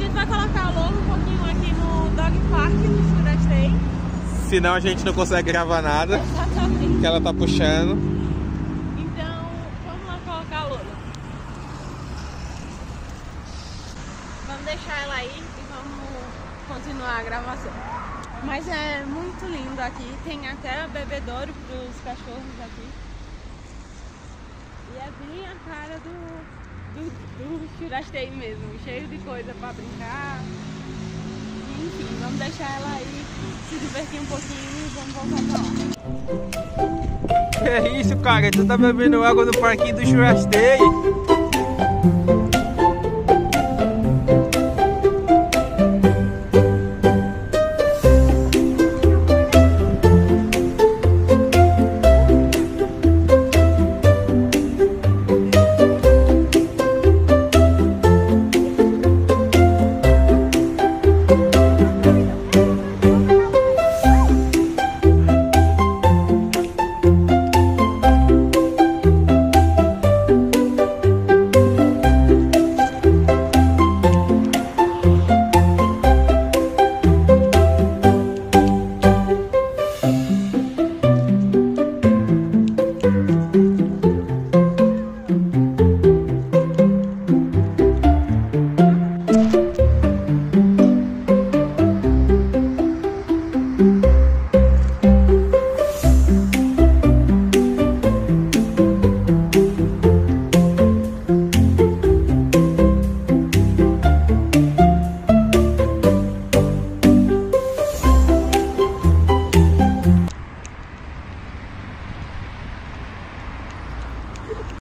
gente vai colocar logo um pouquinho aqui no Dog Park do Shurastei. Senão a gente não consegue gravar nada. Exatamente. Que ela tá puxando. Então, vamos lá colocar a Lola. Vamos deixar ela aí e vamos continuar a gravação. Mas é muito lindo aqui. Tem até bebedouro para os cachorros aqui. E é bem a cara do Shurastei mesmo. Cheio de coisa para brincar. Enfim, vamos deixar ela aí se divertir um pouquinho e vamos voltar pra lá. Que é isso, cara? Tu tá bebendo água no parquinho do Shurastei?